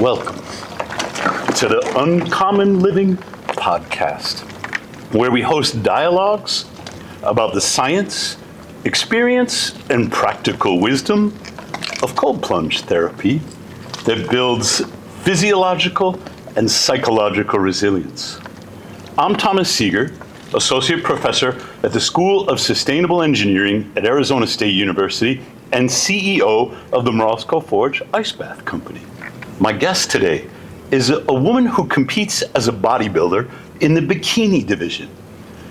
Welcome to the Uncommon Living podcast, where we host dialogues about the science, experience, and practical wisdom of cold plunge therapy that builds physiological and psychological resilience. I'm Thomas Seager, Associate Professor at the School of Sustainable Engineering at Arizona State University and CEO of the Morozko Forge Ice Bath Company. My guest today is a woman who competes as a bodybuilder in the bikini division.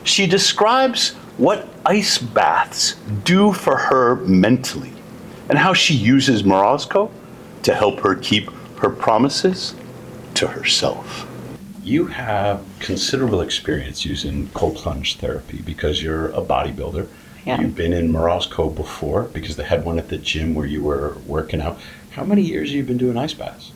She describes what ice baths do for her mentally and how she uses Morozko to help her keep her promises to herself. You have considerable experience using cold plunge therapy because you're a bodybuilder. Yeah. You've been in Morozko before because they had one at the gym where you were working out. How many years have you been doing ice baths?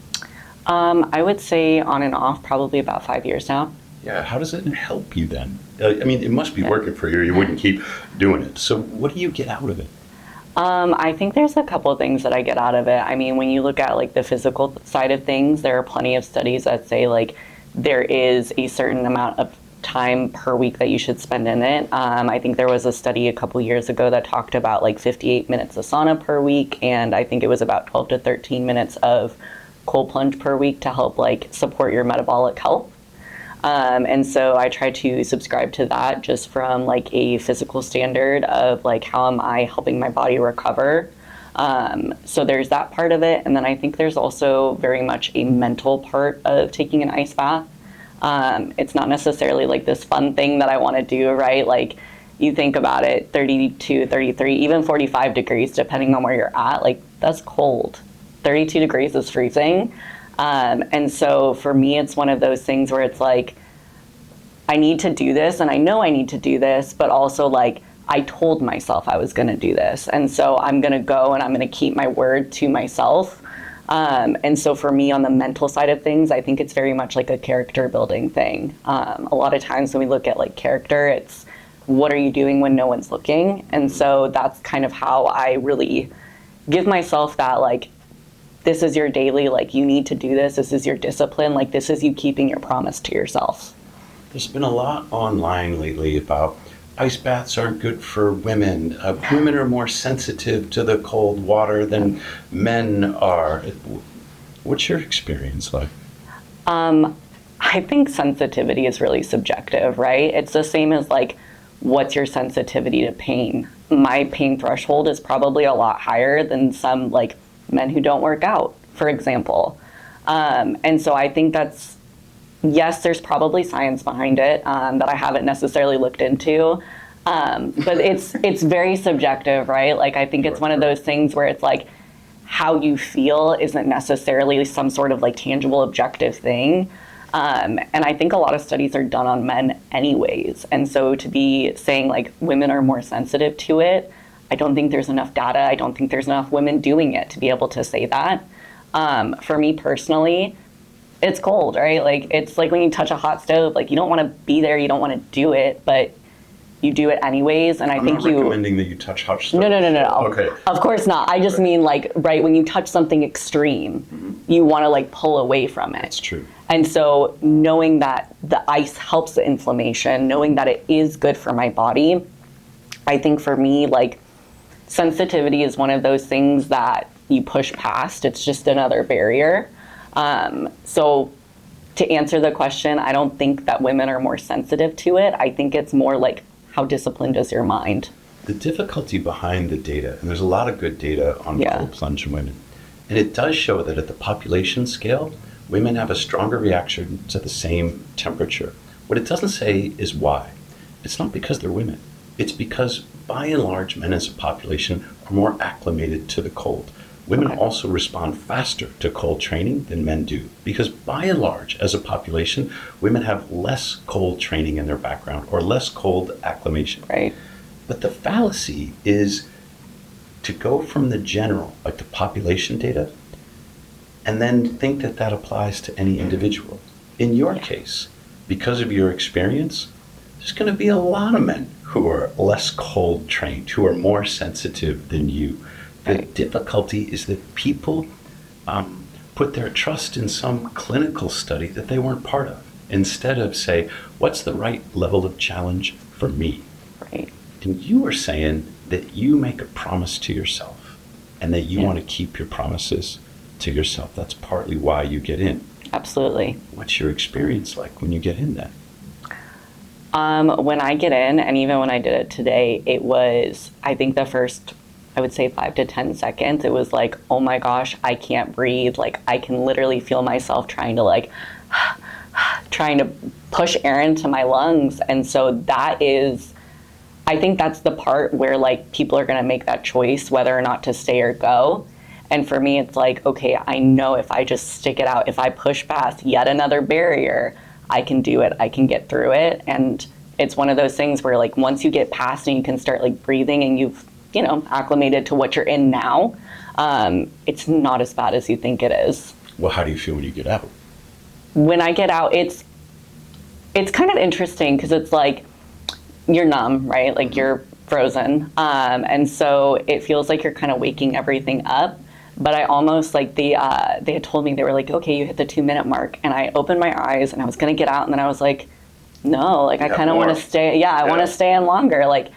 I would say on and off, probably about 5 years now. Yeah, how does it help you then? I mean, it must be working for you. You wouldn't keep doing it. So what do you get out of it? I think there's a couple of things that I get out of it. I mean, when you look at like the physical side of things, there are plenty of studies that say like there is a certain amount of time per week that you should spend in it. I think there was a study a couple years ago that talked about like 58 minutes of sauna per week, and I think it was about 12 to 13 minutes of cold plunge per week to help like support your metabolic health. And so I try to subscribe to that just from like a physical standard of like how am I helping my body recover. So there's that part of it. And then I think there's also very much a mental part of taking an ice bath. It's not necessarily like this fun thing that I want to do, right? Like you think about it, 32, 33, even 45 degrees, depending on where you're at, like that's cold. 32 degrees is freezing. And so for me, it's one of those things where it's like, I need to do this and I know I need to do this, but also like I told myself I was going to do this. And so I'm going to go and I'm going to keep my word to myself. And so for me on the mental side of things, I think it's very much like a character building thing. A lot of times when we look at like character, it's what are you doing when no one's looking? And so that's kind of how I really give myself that like, this is your daily, like you need to do this. This is your discipline. Like this is you keeping your promise to yourself. There's been a lot online lately about ice baths aren't good for women. Women are more sensitive to the cold water than men are. What's your experience like? I think sensitivity is really subjective, right? It's the same as like, what's your sensitivity to pain? My pain threshold is probably a lot higher than some like men who don't work out, for example. And so I think that's, yes, there's probably science behind it that I haven't necessarily looked into, but it's very subjective, right? Like I think it's one of those things where it's like how you feel isn't necessarily some sort of like tangible objective thing. And I think a lot of studies are done on men anyways. And so to be saying like women are more sensitive to it, I don't think there's enough data. I don't think there's enough women doing it to be able to say that. For me personally, it's cold, right? Like it's like when you touch a hot stove, like you don't want to be there, you don't want to do it, but you do it anyways. And I think I'm not recommending that you touch hot stoves. No. Okay. Of course not. I just mean like, right, when you touch something extreme, you want to like pull away from it. That's true. And so knowing that the ice helps the inflammation, knowing that it is good for my body, I think for me, like, sensitivity is one of those things that you push past. It's just another barrier. So to answer the question, I don't think that women are more sensitive to it. I think it's more like how disciplined is your mind? The difficulty behind the data, and there's a lot of good data on cold plunge in women, and it does show that at the population scale, women have a stronger reaction to the same temperature. What it doesn't say is why. It's not because they're women. It's because, by and large, men as a population are more acclimated to the cold. Women also respond faster to cold training than men do, because by and large, as a population, women have less cold training in their background or less cold acclimation. Right. But the fallacy is to go from the general, like the population data, and then think that that applies to any individual. In your case, because of your experience, there's going to be a lot of men who are less cold trained, who are more sensitive than you. The difficulty is that people put their trust in some clinical study that they weren't part of, instead of say, what's the right level of challenge for me? Right. And you were saying that you make a promise to yourself and that you want to keep your promises to yourself. That's partly why you get in. Absolutely. What's your experience like when you get in then? When I get in, and even when I did it today, it was, I think the first, I would say 5 to 10 seconds, it was like, oh my gosh, I can't breathe. Like, I can literally feel myself trying to push air into my lungs. And so that is, I think that's the part where like people are going to make that choice whether or not to stay or go. And for me, it's like, okay, I know if I just stick it out, if I push past yet another barrier, I can do it. I can get through it. And it's one of those things where like once you get past and you can start like breathing and you've, acclimated to what you're in now, it's not as bad as you think it is. Well, how do you feel when you get out? When I get out, it's kind of interesting because it's like you're numb, right? Like you're frozen. And so it feels like you're kind of waking everything up. But I almost like they had told me, they were like, okay, you hit the 2-minute mark. And I opened my eyes and I was going to get out. And then I was like, no, like I kind of want to stay. Yeah, I want to stay in longer. Like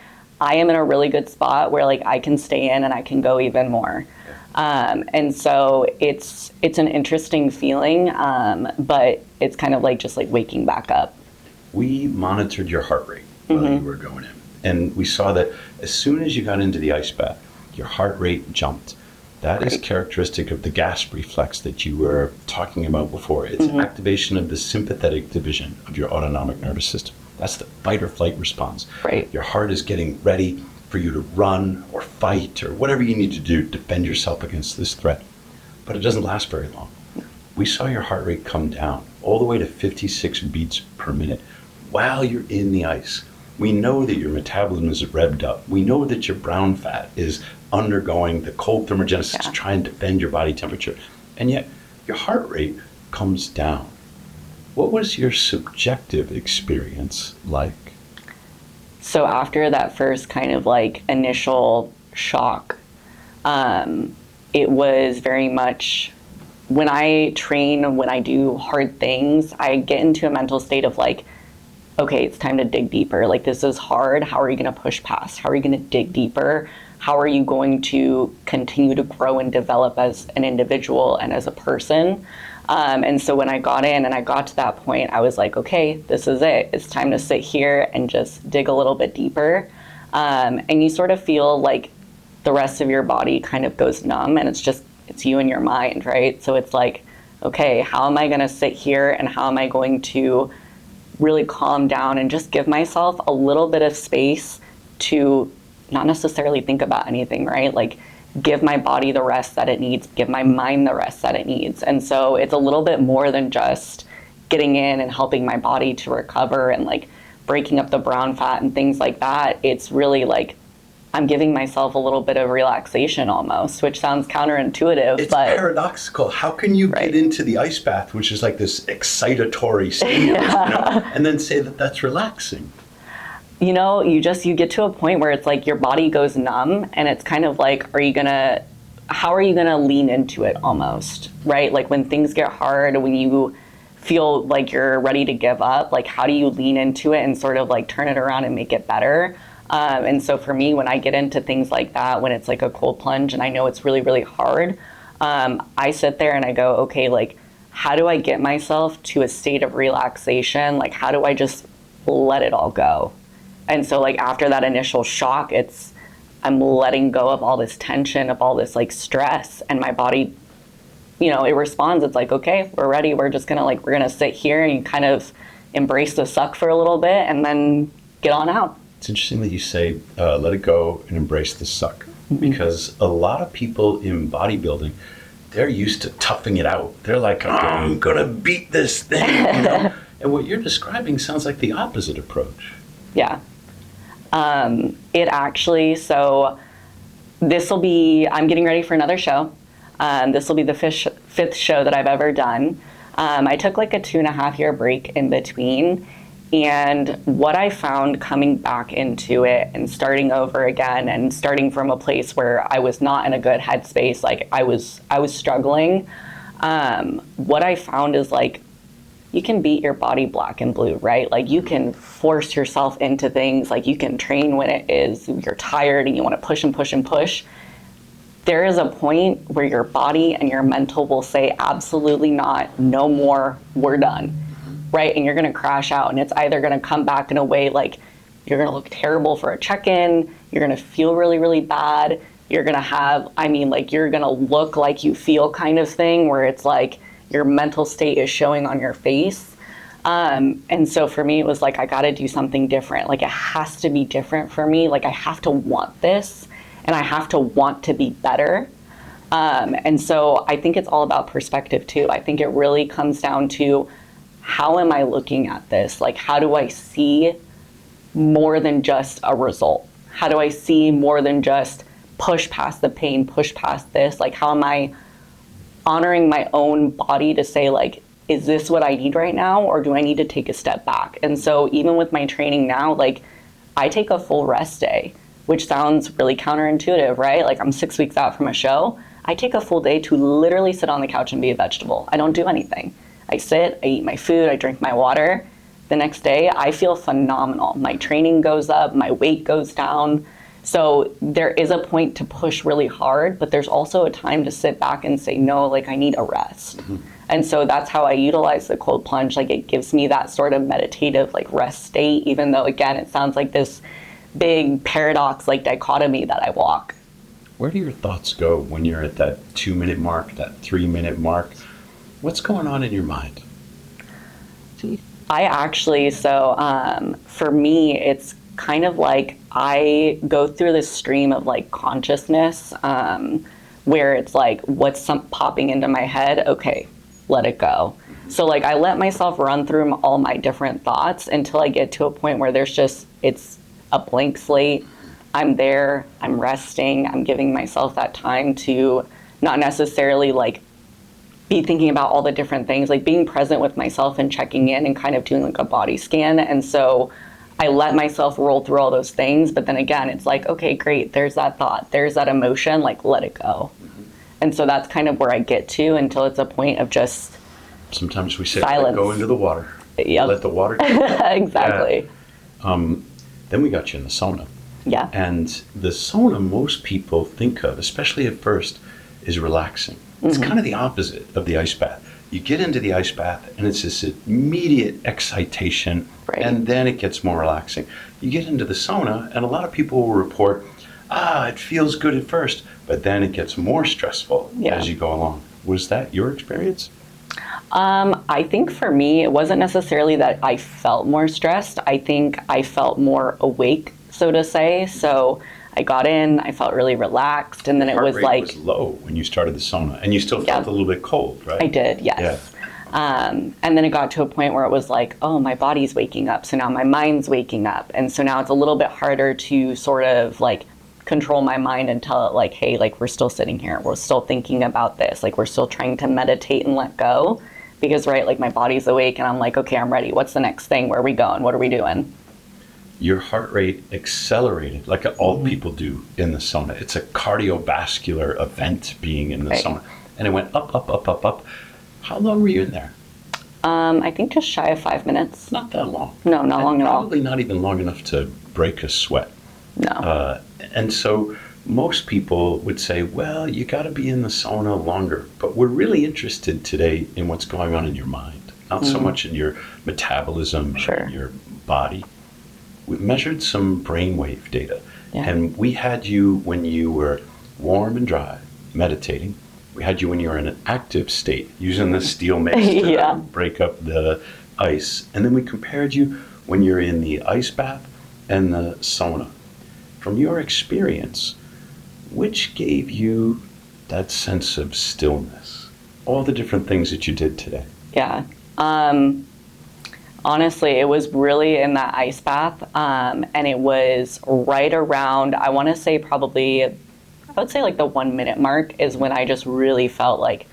I am in a really good spot where like I can stay in and I can go even more. And so it's an interesting feeling, but it's kind of like just like waking back up. We monitored your heart rate while you were going in. And we saw that as soon as you got into the ice bath, your heart rate jumped. That is characteristic of the gasp reflex that you were talking about before. It's activation of the sympathetic division of your autonomic nervous system. That's the fight or flight response. Right. Your heart is getting ready for you to run or fight or whatever you need to do to defend yourself against this threat. But it doesn't last very long. We saw your heart rate come down all the way to 56 beats per minute while you're in the ice. We know that your metabolism is revved up. We know that your brown fat is undergoing the cold thermogenesis to try and defend your body temperature. And yet your heart rate comes down. What was your subjective experience like? So after that first kind of like initial shock, it was very much, when I train, when I do hard things, I get into a mental state of like, okay, it's time to dig deeper. Like, this is hard. How are you going to push past? How are you going to dig deeper? How are you going to continue to grow and develop as an individual and as a person? And so when I got in and I got to that point, I was like, okay, this is it. It's time to sit here and just dig a little bit deeper. And you sort of feel like the rest of your body kind of goes numb, and it's you and your mind, right? So it's like, okay, how am I going to sit here and how am I going to really calm down and just give myself a little bit of space to not necessarily think about anything, right? Like, give my body the rest that it needs, give my mind the rest that it needs. And so it's a little bit more than just getting in and helping my body to recover and like breaking up the brown fat and things like that. It's really like I'm giving myself a little bit of relaxation almost, which sounds counterintuitive. It's but paradoxical. How can you get into the ice bath, which is like this excitatory stimulus, and then say that that's relaxing? You know, you get to a point where it's like your body goes numb, and it's kind of like, how are you gonna lean into it almost, right? Like when things get hard, when you feel like you're ready to give up, like how do you lean into it and sort of like turn it around and make it better? And so for me, when I get into things like that, when it's like a cold plunge and I know it's really, really hard, I sit there and I go, okay, like how do I get myself to a state of relaxation? Like how do I just let it all go? And so like after that initial shock, I'm letting go of all this tension, of all this like stress, and my body, it responds. It's like, okay, we're ready. We're just gonna we're gonna sit here and kind of embrace the suck for a little bit and then get on out. It's interesting that you say, let it go and embrace the suck, because a lot of people in bodybuilding, they're used to toughing it out. They're like, I'm gonna beat this thing, And what you're describing sounds like the opposite approach. Yeah. It actually, so I'm getting ready for another show. This will be the fifth show that I've ever done. I took like a 2.5-year break in between. And what I found coming back into it and starting over again and starting from a place where I was not in a good headspace, like I was struggling, What I found is like, you can beat your body black and blue, right? Like you can force yourself into things, like you can train when it is, you're tired and you want to push and push and push. There is a point where your body and your mental will say, absolutely not, no more, we're done, right? And you're going to crash out, and it's either going to come back in a way like you're going to look terrible for a check-in, you're going to feel really, really bad, you're going to have, like you're going to look like you feel kind of thing, where it's like your mental state is showing on your face. And so for me, it was like, I got to do something different. Like it has to be different for me. Like I have to want this, and I have to want to be better. And so I think it's all about perspective too. I think it really comes down to, how am I looking at this? Like, how do I see more than just a result? How do I see more than just push past the pain, push past this? Like, how am I honoring my own body to say, like, is this what I need right now, or do I need to take a step back? And so even with my training now, like, I take a full rest day, which sounds really counterintuitive, right? Like, I'm 6 weeks out from a show. I take a full day to literally sit on the couch and be a vegetable. I don't do anything. I sit, I eat my food, I drink my water. The next day, I feel phenomenal. My training goes up, my weight goes down. So there is a point to push really hard, but there's also a time to sit back and say, no, like I need a rest. Mm-hmm. And so that's how I utilize the cold plunge. Like it gives me that sort of meditative like rest state, even though again, it sounds like this big paradox, like dichotomy that I walk. Where do your thoughts go when you're at that 2-minute mark, that 3-minute mark? What's going on in your mind? I actually, for me, it's kind of like I go through this stream of like consciousness where it's like, what's popping into my head? Okay, let it go. So like I let myself run through all my different thoughts until I get to a point where it's a blank slate. I'm there, I'm resting, I'm giving myself that time to not necessarily like be thinking about all the different things, like being present with myself and checking in and kind of doing like a body scan. And so I let myself roll through all those things. But then again, it's like, okay, great. There's that thought. There's that emotion. Like, let it go. Mm-hmm. And so that's kind of where I get to until it's a point of just sometimes we say, silence. Go into the water. Yep. Let the water go. Exactly. Yeah. Then we got you in the sauna. Yeah. And the sauna most people think of, especially at first, is relaxing. It's kind of the opposite of the ice bath. You get into the ice bath and it's this immediate excitation, right. And then it gets more relaxing. You get into the sauna and a lot of people will report, it feels good at first, but then it gets more stressful as you go along. Was that your experience? I think for me, it wasn't necessarily that I felt more stressed. I think I felt more awake, so to say. So I got in, I felt really relaxed, and then it was like... was low when you started the sauna, and you still felt a little bit cold, right? I did, yes. Yeah. And then it got to a point where it was like, oh, my body's waking up, so now my mind's waking up. And so now it's a little bit harder to sort of like control my mind and tell it like, hey, like we're still sitting here, we're still thinking about this, like we're still trying to meditate and let go. Because, right, like my body's awake and I'm like, okay, I'm ready. What's the next thing? Where are we going? What are we doing? Your heart rate accelerated like all people do in the sauna. It's a cardiovascular event being in the sauna. And it went up, up, up, up, up. How long were you in there? I think just shy of 5 minutes. Not that long. No, not long at all. Probably not even long enough to break a sweat. No. And so most people would say, well, you got to be in the sauna longer. But we're really interested today in what's going on in your mind, not so much in your metabolism, or your body. We measured some brainwave data, and we had you when you were warm and dry, meditating. We had you when you were in an active state, using the steel mace to break up the ice. And then we compared you when you're in the ice bath and the sauna. From your experience, which gave you that sense of stillness? All the different things that you did today. Yeah. Honestly, it was really in that ice bath, and it was right around, I want to say probably, I would say like the 1 minute mark is when I just really felt like,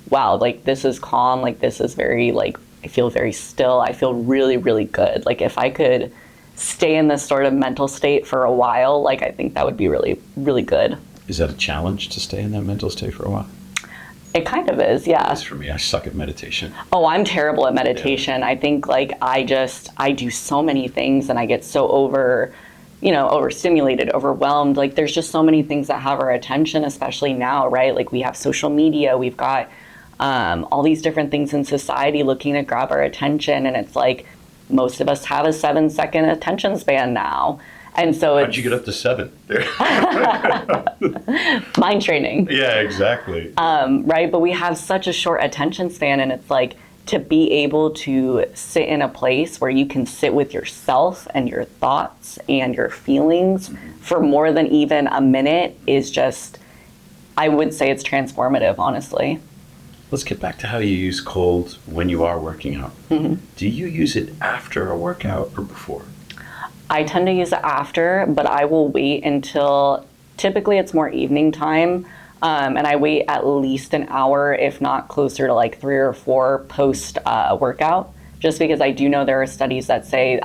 wow, like this is calm, like this is very, like, I feel very still, I feel really, really good. Like if I could stay in this sort of mental state for a while, like I think that would be really, really good. Is that a challenge to stay in that mental state for a while? It kind of is, yeah. It's for me. I suck at meditation. Oh, I'm terrible at meditation. I think like I do so many things and I get so overstimulated, overwhelmed. Like there's just so many things that have our attention, especially now, right? Like we have social media, we've got all these different things in society looking to grab our attention. And it's like most of us have a 7-second attention span now. And so how'd you get up to 7? Mind training. Yeah, exactly. Right. But we have such a short attention span, and it's like to be able to sit in a place where you can sit with yourself and your thoughts and your feelings for more than even a minute is just, I would say it's transformative, honestly. Let's get back to how you use cold when you are working out. Mm-hmm. Do you use it after a workout or before? I tend to use it after, but I will wait until, typically it's more evening time, and I wait at least an hour, if not closer to like 3 or 4 post workout, just because I do know there are studies that say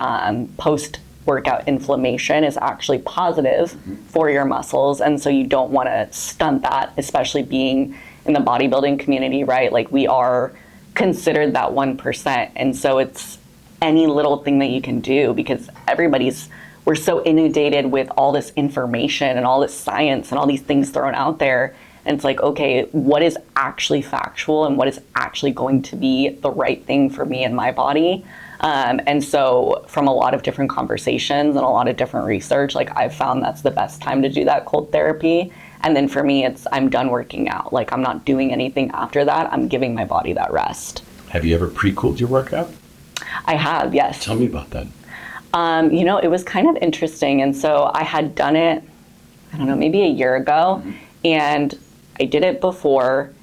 post workout inflammation is actually positive for your muscles, and so you don't want to stunt that, especially being in the bodybuilding community, right? Like we are considered that 1%, and so it's any little thing that you can do, because we're so inundated with all this information and all this science and all these things thrown out there. And it's like, okay, what is actually factual and what is actually going to be the right thing for me and my body? And so from a lot of different conversations and a lot of different research, like I've found that's the best time to do that cold therapy. And then for me, I'm done working out. Like I'm not doing anything after that. I'm giving my body that rest. Have you ever pre-cooled your workout? I have, yes. Tell me about that. It was kind of interesting. And so I had done it, I don't know, maybe a year ago. Mm-hmm. And I did it before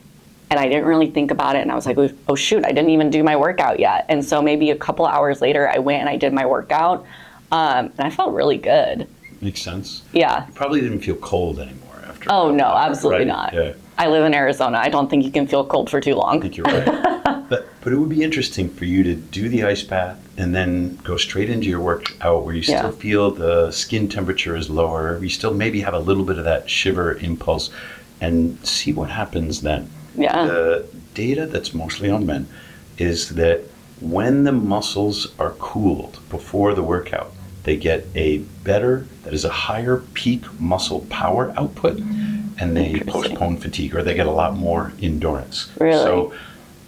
and I didn't really think about it. And I was like, oh shoot, I didn't even do my workout yet. And so maybe a couple hours later, I went and I did my workout. And I felt really good. Makes sense. Yeah. You probably didn't feel cold anymore after. Oh, no, absolutely right? not. Yeah. I live in Arizona. I don't think you can feel cold for too long. I think you're right. But it would be interesting for you to do the ice bath and then go straight into your workout where you still feel the skin temperature is lower. You still maybe have a little bit of that shiver impulse and see what happens then. Yeah. The data that's mostly on men is that when the muscles are cooled before the workout, they get a higher peak muscle power output, and they postpone fatigue, or they get a lot more endurance. Really? So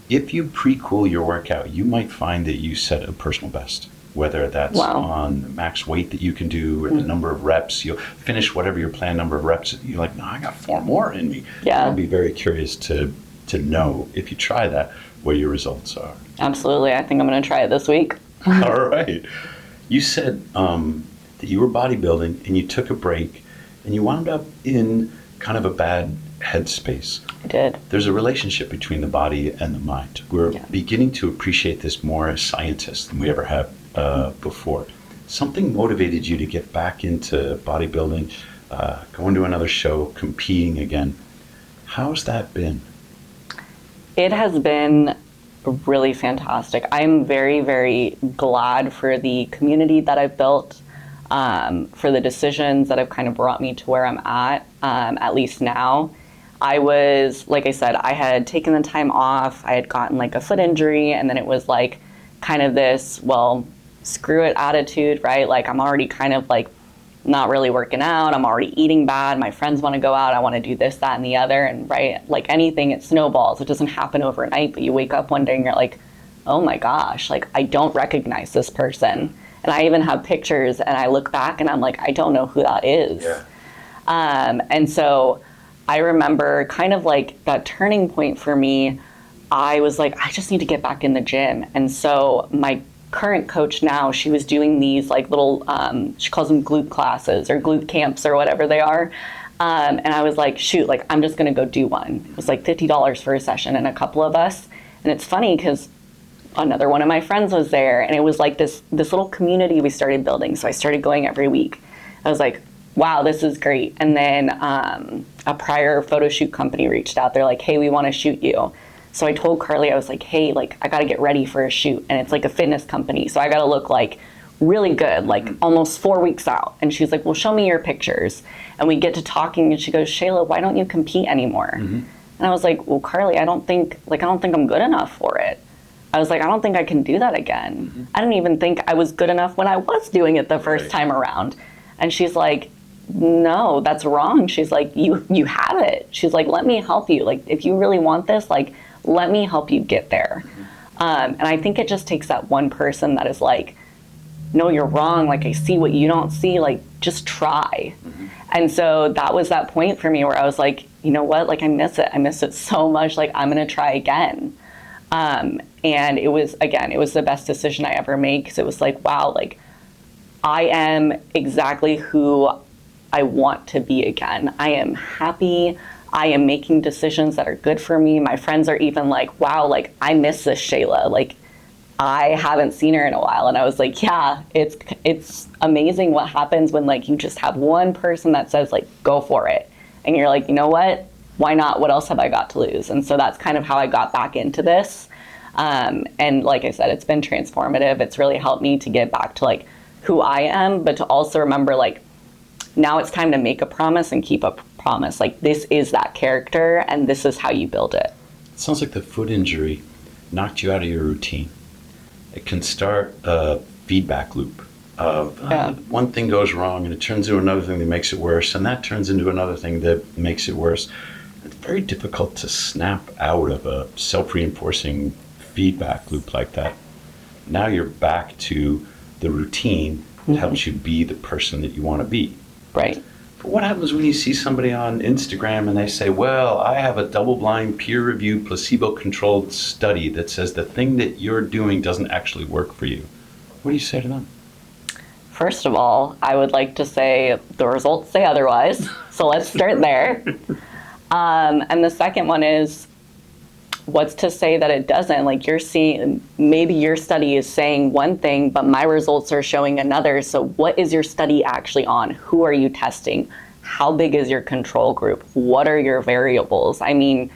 if you pre-cool your workout, you might find that you set a personal best, whether that's on the max weight that you can do or the number of reps. You'll finish whatever your planned number of reps. You're like, no, I got 4 more in me. Yeah. I'll be very curious to know, if you try that, what your results are. Absolutely. I think I'm going to try it this week. All right. You said that you were bodybuilding and you took a break and you wound up in kind of a bad headspace. I did. There's a relationship between the body and the mind. We're beginning to appreciate this more as scientists than we ever have before. Something motivated you to get back into bodybuilding, going to another show, competing again. How's that been? It has been really fantastic. I'm very, very glad for the community that I've built, for the decisions that have kind of brought me to where I'm at least now. I was, like I said, I had taken the time off. I had gotten like a foot injury, and then it was like kind of this, well, screw it attitude, right? Like I'm already kind of like not really working out. I'm already eating bad. My friends want to go out. I want to do this, that, and the other. And right, like anything, it snowballs. It doesn't happen overnight, but you wake up one day and you're like, oh my gosh, like I don't recognize this person. And I even have pictures and I look back and I'm like, I don't know who that is. Yeah. And so I remember kind of like that turning point for me. I was like, I just need to get back in the gym. And so my current coach now, she was doing these like little, she calls them glute classes or glute camps or whatever they are. And I was like, shoot, like I'm just going to go do one. It was like $50 for a session and a couple of us. And it's funny because another one of my friends was there, and it was like this little community we started building. So I started going every week. I was like, wow, this is great. And then a prior photo shoot company reached out. They're like, hey, we want to shoot you. So I told Carly, I was like, hey, like I got to get ready for a shoot. And it's like a fitness company. So I got to look like really good, like almost 4 weeks out. And she's like, well, show me your pictures. And we get to talking and she goes, Shaylah, why don't you compete anymore? Mm-hmm. And I was like, well, Carly, I don't think I'm good enough for it. I was like, I don't think I can do that again. Mm-hmm. I didn't even think I was good enough when I was doing it the first time around. And she's like, no, that's wrong. She's like, you have it. She's like, let me help you. Like, if you really want this, like, let me help you get there. And I think it just takes that one person that is like, no, you're wrong. Like, I see what you don't see. Like, just try. Mm-hmm. And so that was that point for me where I was like, you know what? Like, I miss it. I miss it so much. Like, I'm going to try again. And it was the best decision I ever made, because it was like, wow, like, I am exactly who I want to be again. I am happy. I am making decisions that are good for me. My friends are even like, wow, like, I miss this Shaylah. Like, I haven't seen her in a while. And I was like, yeah, it's amazing what happens when, like, you just have one person that says, like, go for it. And you're like, you know what? Why not? What else have I got to lose? And so that's kind of how I got back into this. And like I said, it's been transformative. It's really helped me to get back to, like, who I am, but to also remember, like, now it's time to make a promise and keep a promise. Like, this is that character, and this is how you build it. It sounds like the foot injury knocked you out of your routine. It can start a feedback loop of one thing goes wrong and it turns into another thing that makes it worse, and that turns into another thing that makes it worse. It's very difficult to snap out of a self-reinforcing feedback loop like that. Now you're back to the routine that helps you be the person that you want to be. Right. But what happens when you see somebody on Instagram and they say, well, I have a double-blind, peer-reviewed, placebo-controlled study that says the thing that you're doing doesn't actually work for you? What do you say to them? First of all, I would like to say the results say otherwise. So let's start there. And the second one is, what's to say that it doesn't? Like, you're seeing, maybe your study is saying one thing, but my results are showing another. So what is your study actually on? Who are you testing? How big is your control group? What are your variables? I mean,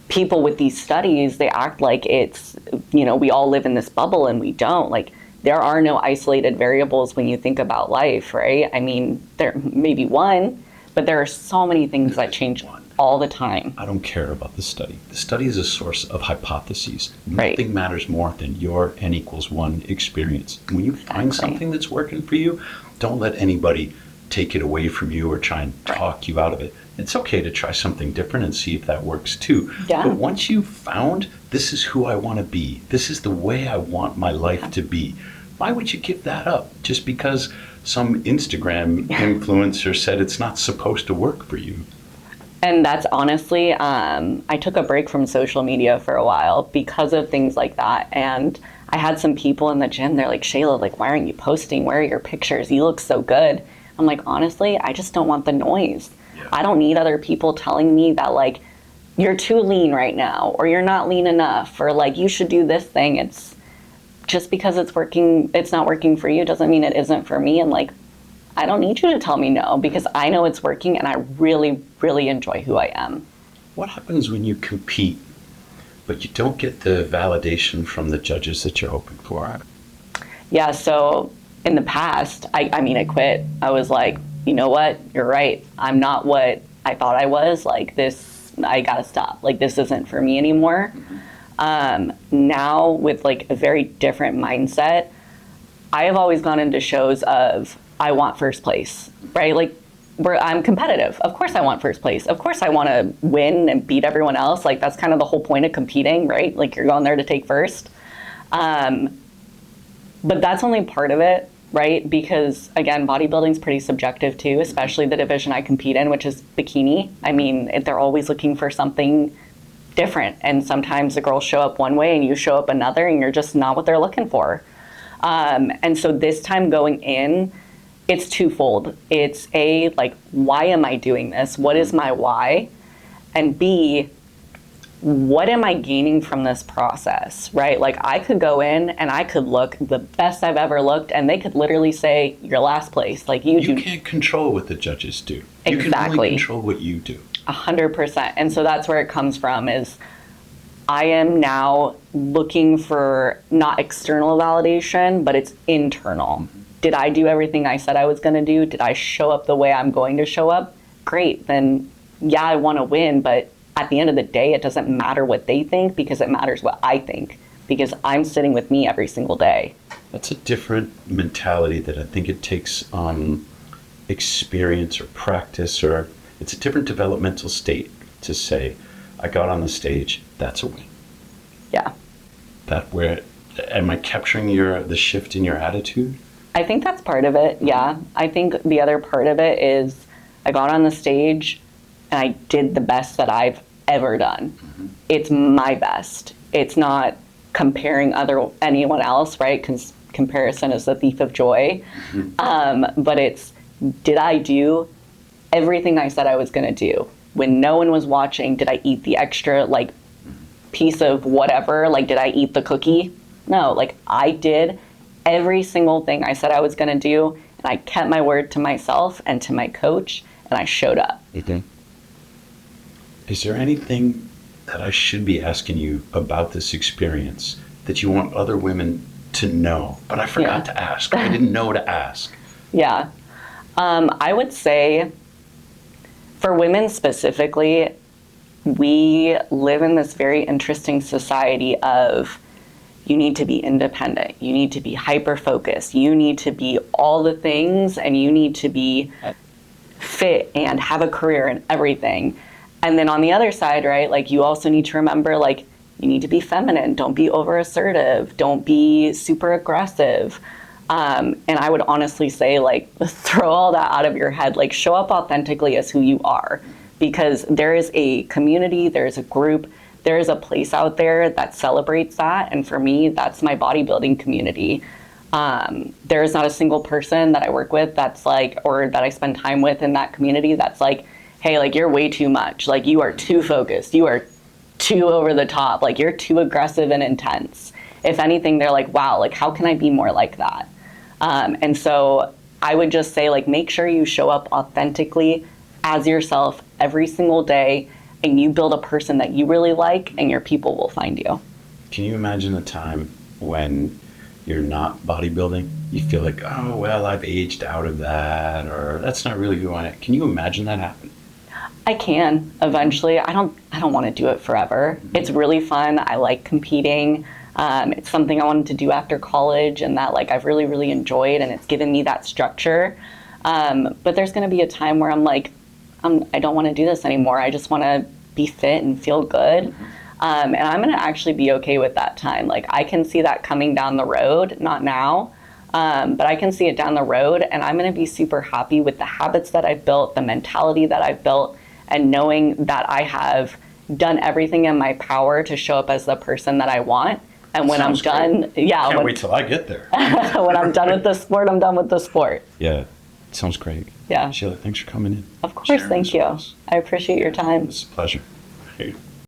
people with these studies, they act like it's, you know, we all live in this bubble, and we don't. Like, there are no isolated variables when you think about life, right? I mean, there may be one, but there are so many things that change all the time. I don't care about the study. The study is a source of hypotheses. Right. Nothing matters more than your N=1 experience. When you find something that's working for you, don't let anybody take it away from you or try and talk you out of it. It's okay to try something different and see if that works too. Yeah. But once you've found, this is who I want to be, this is the way I want my life to be, why would you give that up just because some Instagram influencer said it's not supposed to work for you? And that's honestly, I took a break from social media for a while because of things like that. And I had some people in the gym, they're like, Shaylah, like, why aren't you posting? Where are your pictures? You look so good. I'm like, honestly, I just don't want the noise. Yeah. I don't need other people telling me that, like, you're too lean right now, or you're not lean enough, or like, you should do this thing. It's just because it's not working for you doesn't mean it isn't for me. And like, I don't need you to tell me no, because I know it's working and I really, really enjoy who I am. What happens when you compete, but you don't get the validation from the judges that you're hoping for? Yeah, so in the past, I quit. I was like, you know what? You're right. I'm not what I thought I was. Like, this, I gotta stop. Like, this isn't for me anymore. Now with like a very different mindset, I have always gone into shows of, I want first place, right? Like, I'm competitive. Of course I want first place. Of course I want to win and beat everyone else. Like, that's kind of the whole point of competing, right? Like, you're going there to take first. But that's only part of it, right? Because again, bodybuilding is pretty subjective too, especially the division I compete in, which is bikini. I mean, they're always looking for something different. And sometimes the girls show up one way and you show up another, and you're just not what they're looking for. And so this time going in, it's twofold. It's A, like, why am I doing this? What is my why? And B, what am I gaining from this process, right? Like, I could go in and I could look the best I've ever looked, and they could literally say, you're last place. Like, you can't control what the judges do. Exactly. You can only control what you do. 100%. And so that's where it comes from, is I am now looking for not external validation, but it's internal. Did I do everything I said I was going to do? Did I show up the way I'm going to show up? Great. Then, yeah, I want to win, but at the end of the day, it doesn't matter what they think because it matters what I think, because I'm sitting with me every single day. That's a different mentality that I think it takes on experience or practice, or it's a different developmental state to say, I got on the stage, that's a win. Yeah. Am I capturing the shift in your attitude? I think that's part of it, yeah. I think the other part of it is I got on the stage and I did the best that I've ever done. Mm-hmm. It's my best. It's not comparing anyone else, right? Because comparison is the thief of joy. Mm-hmm. But it's, did I do everything I said I was going to do? When no one was watching, did I eat the extra piece of whatever? Did I eat the cookie? No, I did every single thing I said I was going to do, and I kept my word to myself and to my coach, and I showed up. Mm-hmm. Is there anything that I should be asking you about this experience that you want other women to know, but I forgot to ask? I didn't know to ask. Yeah. I would say for women specifically, we live in this very interesting society of you need to be independent, you need to be hyper-focused, you need to be all the things, and you need to be fit and have a career and everything. And then on the other side, right, you also need to remember, you need to be feminine, don't be over-assertive, don't be super aggressive. And I would honestly say, throw all that out of your head, show up authentically as who you are, because there is a community, there's a group, there is a place out there that celebrates that. And for me, that's my bodybuilding community. There is not a single person that I work with that's or that I spend time with in that community that's hey, you're way too much. You are too focused. You are too over the top. You're too aggressive and intense. If anything, they're wow, how can I be more like that? And so I would just say, make sure you show up authentically as yourself every single day, and you build a person that you really like, and your people will find you. Can you imagine a time when you're not bodybuilding? You feel oh, well, I've aged out of that, or that's not really who I am. Can you imagine that happen? I can eventually. I don't want to do it forever. Mm-hmm. It's really fun. I like competing. It's something I wanted to do after college, and that I've really, really enjoyed, and it's given me that structure. But there's going to be a time where I'm I don't want to do this anymore. I just want to be fit and feel good. Mm-hmm. And I'm going to actually be okay with that time. I can see that coming down the road, not now, but I can see it down the road, and I'm going to be super happy with the habits that I've built, the mentality that I've built, and knowing that I have done everything in my power to show up as the person that I want. And when I'm done, Can't wait till I get there. When I'm done with the sport, I'm done with the sport. Yeah, sounds great. Yeah. Shaylah, thanks for coming in. Of course, thank you. I appreciate your time. It's a pleasure.